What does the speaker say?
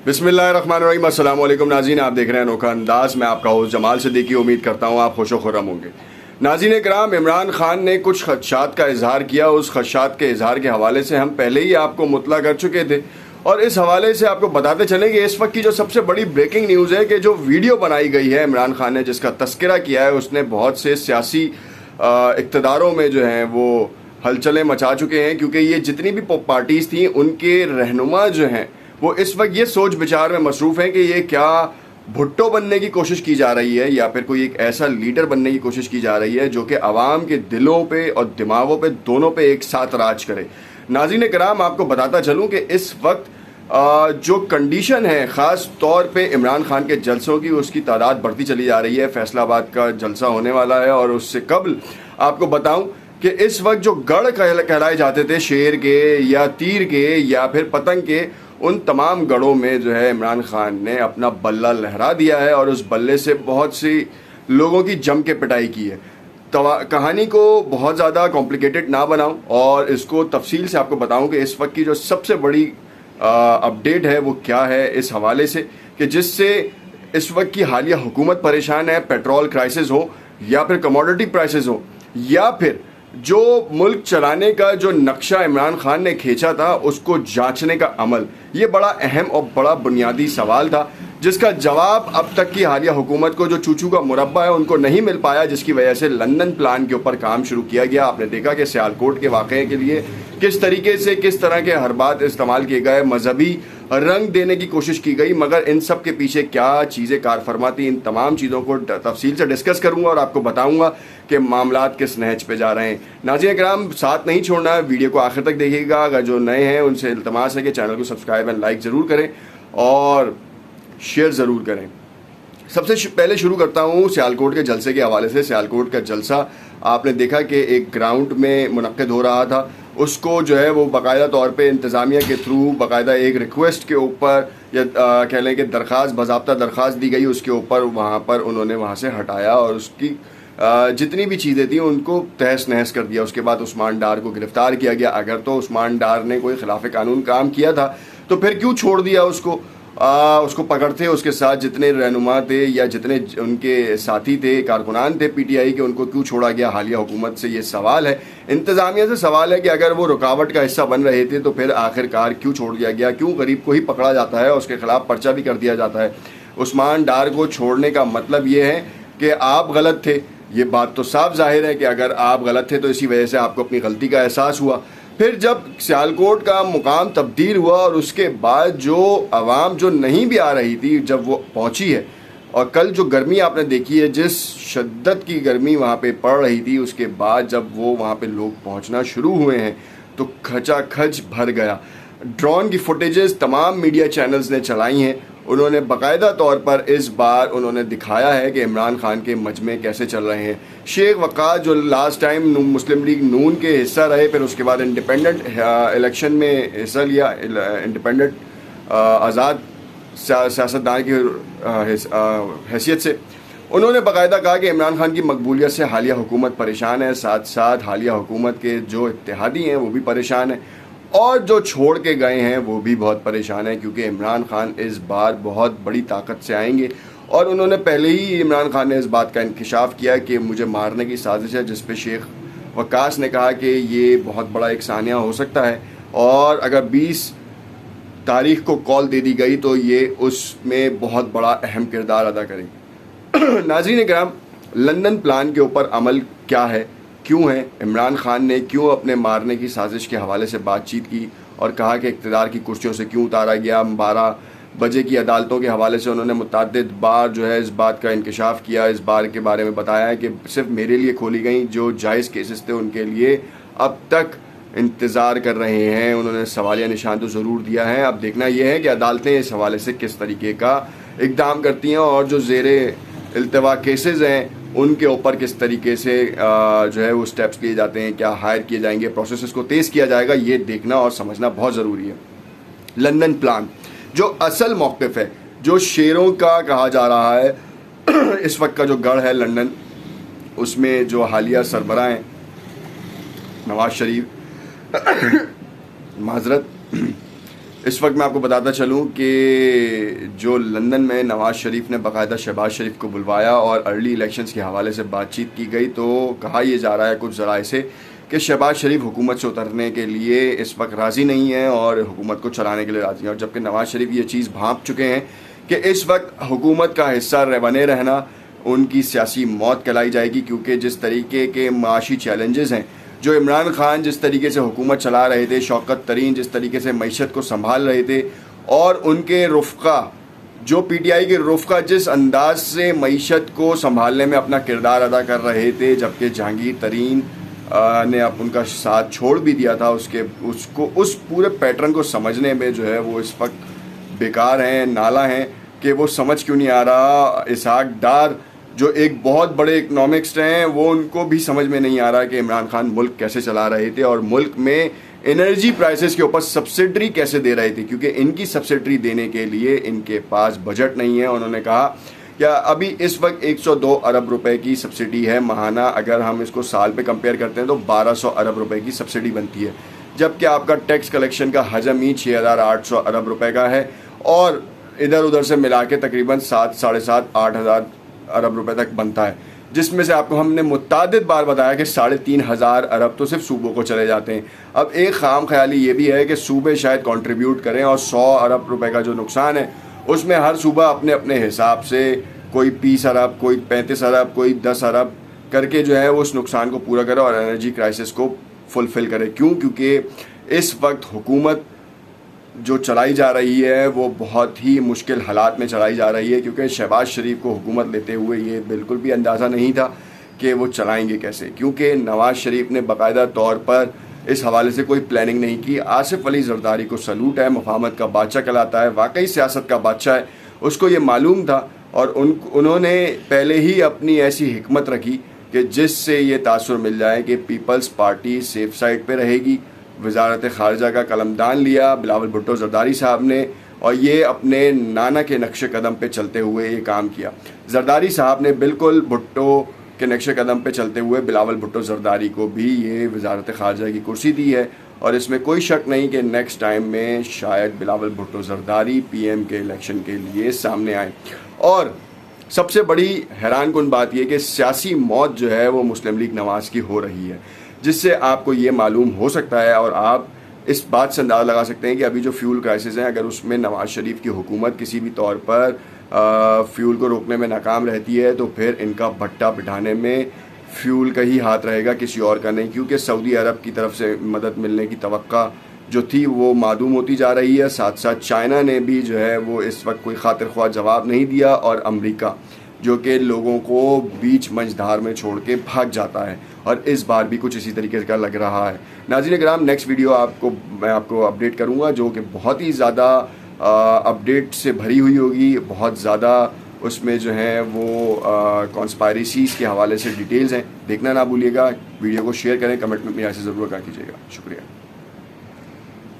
बिस्मिल्लाहिर्रहमानिर्रहीम। अस्सलाम वालेकुम नाज़रीन, आप देख रहे हैं अनोखा अंदाज। मैं आपका होस्ट जमाल सिद्दीकी। उम्मीद करता हूँ आप खुश खुर्रम होंगे। नाज़रीन कराम, इमरान खान ने कुछ खदशात का इजहार किया। उस खदशात के इजहार के हवाले से हम पहले ही आपको मुतला कर चुके थे और इस हवाले से आपको बताते चलें कि इस वक्त की जो सबसे बड़ी ब्रेकिंग न्यूज़ है कि जो वीडियो बनाई गई है इमरान खान ने, जिसका तस्करा किया है, उसने बहुत से सियासी इक़्तिदारों में जो हैं वो हलचलें मचा चुके हैं, क्योंकि ये जितनी भी पार्टीज़ थी उनके रहनुमा जो हैं वो इस वक्त ये सोच विचार में मसरूफ़ हैं कि ये क्या भुट्टो बनने की कोशिश की जा रही है या फिर कोई एक ऐसा लीडर बनने की कोशिश की जा रही है जो कि आवाम के दिलों पे और दिमागों पे, दोनों पे एक साथ राज करे। नाज़रीन कराम, आपको बताता चलूँ कि इस वक्त जो कंडीशन है ख़ास तौर पे इमरान खान के जलसों की, उसकी तादाद बढ़ती चली जा रही है। फैसलाबाद का जलसा होने वाला है और उससे कबल आपको बताऊं कि इस वक्त जो गढ़ कहलाए जाते थे शेर के या तीर के या फिर पतंग के, उन तमाम गढ़ों में जो है इमरान खान ने अपना बल्ला लहरा दिया है और उस बल्ले से बहुत सी लोगों की जम के पिटाई की है। कहानी को बहुत ज़्यादा कॉम्प्लिकेटेड ना बनाऊं और इसको तफसील से आपको बताऊं कि इस वक्त की जो सबसे बड़ी अपडेट है वो क्या है, इस हवाले से कि जिससे इस वक्त की हालिया हुकूमत परेशान है। पेट्रोल क्राइसिस हो या फिर कमोडिटी प्राइसेस हो या फिर जो मुल्क चलाने का जो नक्शा इमरान खान ने खींचा था उसको जांचने का अमल, ये बड़ा अहम और बड़ा बुनियादी सवाल था जिसका जवाब अब तक की हालिया हुकूमत को, जो चूचू का मुरब्बा है, उनको नहीं मिल पाया, जिसकी वजह से लंदन प्लान के ऊपर काम शुरू किया गया। आपने देखा कि सियालकोट के वाक़े के लिए किस तरीके से किस तरह के हरबात इस्तेमाल किए गए, मजहबी रंग देने की कोशिश की गई, मगर इन सब के पीछे क्या चीज़ें कारफरमा थी, इन तमाम चीज़ों को तफसील से डिस्कस करूँगा और आपको बताऊँगा कि मामलात किस नहज पे जा रहे हैं। नाज़रीन कराम, साथ नहीं छोड़ना है, वीडियो को आखिर तक देखिएगा। अगर जो नए हैं उनसे इल्तमास है कि चैनल को सब्सक्राइब एंड लाइक ज़रूर करें और शेयर ज़रूर करें। सबसे पहले शुरू करता हूँ सियालकोट के जलसे के हवाले से। सियालकोट का जलसा आपने देखा कि एक ग्राउंड में मुनक्किद हो रहा था, उसको जो है वो बाकायदा तौर पे इंतज़ामिया के थ्रू बाकायदा एक रिक्वेस्ट के ऊपर या कह लें कि दरख्वास्त, बाज़ाब्ता दरख्वास्त दी गई, उसके ऊपर वहाँ पर उन्होंने वहाँ से हटाया और उसकी जितनी भी चीज़ें थी उनको तहस नहस कर दिया। उसके बाद उस्मान डार को गिरफ़्तार किया गया। अगर तो उस्मान डार ने कोई खिलाफ कानून काम किया था तो फिर क्यों छोड़ दिया उसको? उसको पकड़ते, उसके साथ जितने रहनुमा थे या जितने उनके साथी थे, कारकुनान थे पीटीआई के, उनको क्यों छोड़ा गया? हालिया हुकूमत से ये सवाल है, इंतज़ामिया से सवाल है कि अगर वो रुकावट का हिस्सा बन रहे थे तो फिर आखिरकार क्यों छोड़ दिया गया? क्यों गरीब को ही पकड़ा जाता है और उसके खिलाफ पर्चा भी कर दिया जाता है? उस्मान डार को छोड़ने का मतलब ये है कि आप गलत थे। ये बात तो साफ जाहिर है कि अगर आप गलत थे तो इसी वजह से आपको अपनी गलती का एहसास हुआ। फिर जब सियालकोट का मुकाम तब्दील हुआ और उसके बाद जो आवाम जो नहीं भी आ रही थी, जब वो पहुंची है, और कल जो गर्मी आपने देखी है, जिस शिद्दत की गर्मी वहाँ पे पड़ रही थी, उसके बाद जब वो वहाँ पे लोग पहुँचना शुरू हुए हैं तो खचाखच भर गया। ड्रोन की फुटेजेस तमाम मीडिया चैनल्स ने चलाई हैं। उन्होंने बाकायदा तौर पर इस बार उन्होंने दिखाया है कि इमरान खान के मजमे कैसे चल रहे हैं। शेख वक़ास जो लास्ट टाइम मुस्लिम लीग नून के हिस्सा रहे, फिर उसके बाद इंडिपेंडेंट इलेक्शन में हिस्सा लिया, इंडिपेंडेंट आज़ाद सियासतदान की हैसियत से, उन्होंने बाकायदा कहा कि इमरान खान की मकबूलियत से हालिया हुकूमत परेशान है, साथ साथ हालिया हुकूमत के जो इत्तेहादी हैं वो भी परेशान हैं और जो छोड़ के गए हैं वो भी बहुत परेशान है, क्योंकि इमरान खान इस बार बहुत बड़ी ताकत से आएंगे। और उन्होंने पहले ही, इमरान खान ने इस बात का इंकिशाफ किया कि मुझे मारने की साजिश है, जिस पे शेख वक़ास ने कहा कि ये बहुत बड़ा एक सानिया हो सकता है और अगर 20 तारीख को कॉल दे दी गई तो ये उसमें बहुत बड़ा अहम किरदार अदा करेगी। नाज़रीन कराम, लंदन प्लान के ऊपर अमल क्या है, क्यों है? इमरान खान ने क्यों अपने मारने की साजिश के हवाले से बातचीत की और कहा कि इक़्तिदार की कुर्सियों से क्यों उतारा गया? 12 बजे की अदालतों के हवाले से उन्होंने मुतअद्दिद बार जो है इस बात का इंकिशाफ किया, इस बार के बारे में बताया है कि सिर्फ मेरे लिए खोली गई, जो जायज़ केसेस थे उनके लिए अब तक इंतज़ार कर रहे हैं। उन्होंने सवालिया निशान तो ज़रूर दिया है। अब देखना यह है कि अदालतें इस हवाले से किस तरीके का इक़दाम करती हैं और जो ज़ेरे इल्तवा केसेस हैं उनके ऊपर किस तरीके से जो है वो स्टेप्स लिए जाते हैं, क्या हायर किए जाएंगे, प्रोसेस को तेज़ किया जाएगा, ये देखना और समझना बहुत ज़रूरी है। लंदन प्लान जो असल मौक़िफ़ है, जो शेरों का कहा जा रहा है इस वक्त का जो गढ़ है लंदन, उसमें जो हालिया सरबराह हैं नवाज शरीफ माजरत इस वक्त मैं आपको बताता चलूं कि जो लंदन में नवाज़ शरीफ ने बाकायदा शहबाज शरीफ को बुलवाया और अर्ली इलेक्शंस के हवाले से बातचीत की गई, तो कहा यह जा रहा है कुछ ज़राए से कि शहबाज शरीफ हुकूमत से उतरने के लिए इस वक्त राज़ी नहीं है और हुकूमत को चलाने के लिए राज़ी है। और जबकि नवाज़ शरीफ ये चीज़ भांप चुके हैं कि इस वक्त हुकूमत का हिस्सा बने रहना उनकी सियासी मौत कहलाई जाएगी, क्योंकि जिस तरीके के माशी चैलेंजेस हैं, जो इमरान खान जिस तरीके से हुकूमत चला रहे थे, शौकत तरीन जिस तरीके से मईशत को संभाल रहे थे, और उनके रुफ़्क़ा जो पीटीआई के रुफ़्क़ा जिस अंदाज से मईशत को संभालने में अपना किरदार अदा कर रहे थे, जबकि जहांगीर तरीन ने अब उनका साथ छोड़ भी दिया था, उसको उस पूरे पैटर्न को समझने में जो है वो इस वक्त बेकार हैं, नाला हैं कि वो समझ क्यों नहीं आ रहा। इसहाक डार जो एक बहुत बड़े इकनॉमिक्स्ट हैं, वो उनको भी समझ में नहीं आ रहा कि इमरान खान मुल्क कैसे चला रहे थे और मुल्क में एनर्जी प्राइसेस के ऊपर सब्सिडी कैसे दे रहे थे, क्योंकि इनकी सब्सिडी देने के लिए इनके पास बजट नहीं है। उन्होंने कहा कि अभी इस वक्त 102 अरब रुपए की सब्सिडी है माहाना, अगर हम इसको साल पे कंपेयर करते हैं तो 1200 अरब रुपए की सब्सिडी बनती है, जबकि आपका टैक्स कलेक्शन का हजम ही 6800 अरब रुपए का है और इधर उधर से मिला के तकरीबन 7, साढ़े 7, 8,000 अरब रुपए तक बनता है, जिसमें से आपको हमने मुत्तादिद बार बताया कि 3,500 अरब तो सिर्फ सूबों को चले जाते हैं। अब एक खाम ख्याली ये भी है कि सूबे शायद कंट्रीब्यूट करें और 100 अरब रुपए का जो नुकसान है उसमें हर सूबा अपने अपने हिसाब से कोई 20 अरब, कोई 35 अरब, कोई 10 अरब करके जो है उस नुकसान को पूरा करे और एनर्जी क्राइसिस को फुलफ़िल करे। क्यों? क्योंकि इस वक्त हुकूमत जो चलाई जा रही है वो बहुत ही मुश्किल हालात में चलाई जा रही है, क्योंकि शहबाज शरीफ को हुकूमत लेते हुए ये बिल्कुल भी अंदाज़ा नहीं था कि वो चलाएंगे कैसे, क्योंकि नवाज़ शरीफ ने बाकायदा तौर पर इस हवाले से कोई प्लानिंग नहीं की। आसिफ अली जरदारी को सलूट है, मुफाहमत का बादशाह कहलाता है, वाकई सियासत का बादशाह है, उसको ये मालूम था और उन्होंने पहले ही अपनी ऐसी हिकमत रखी कि जिससे ये तासुर मिल जाए कि पीपल्स पार्टी सेफ साइड पे रहेगी। वजारत ख़ारजा का कलमदान लिया बिलावल भुट्टो जरदारी साहब ने और ये अपने नाना के नक्शे कदम पे चलते हुए ये काम किया। जरदारी साहब ने बिल्कुल भुट्टो के नक्शे कदम पे चलते हुए बिलावल भुट्टो जरदारी को भी ये वजारत ख़ारजा की कुर्सी दी है और इसमें कोई शक नहीं कि नेक्स्ट टाइम में शायद बिलावल भुट्टो जरदारी पीएम के इलेक्शन के लिए सामने आए। और सबसे बड़ी हैरानकुन बात यह कि सियासी मौत जो है वो मुस्लिम लीग नवाज़ की हो रही है, जिससे आपको ये मालूम हो सकता है और आप इस बात से अंदाज़ा लगा सकते हैं कि अभी जो फ्यूल क्राइसिस है, अगर उसमें नवाज़ शरीफ की हुकूमत किसी भी तौर पर फ्यूल को रोकने में नाकाम रहती है तो फिर इनका भट्टा बिठाने में फ्यूल का ही हाथ रहेगा, किसी और का नहीं, क्योंकि सऊदी अरब की तरफ से मदद मिलने की तवक्का जो थी वो मादूम होती जा रही है। साथ साथ चाइना ने भी जो है वो इस वक्त कोई खातिर ख्वाह जवाब नहीं दिया और अमेरिका जो कि लोगों को बीच मंझधार में छोड़ के भाग जाता है और इस बार भी कुछ इसी तरीके का लग रहा है। नाज़रीन कराम, नेक्स्ट वीडियो मैं आपको अपडेट करूंगा जो कि बहुत ही ज़्यादा अपडेट से भरी हुई होगी, बहुत ज़्यादा उसमें जो है वो कॉन्स्पायरेसीज़ के हवाले से डिटेल्स हैं। देखना ना भूलिएगा, वीडियो को शेयर करें, कमेंट में अपनी राय से ज़रूर कहा कीजिएगा। शुक्रिया।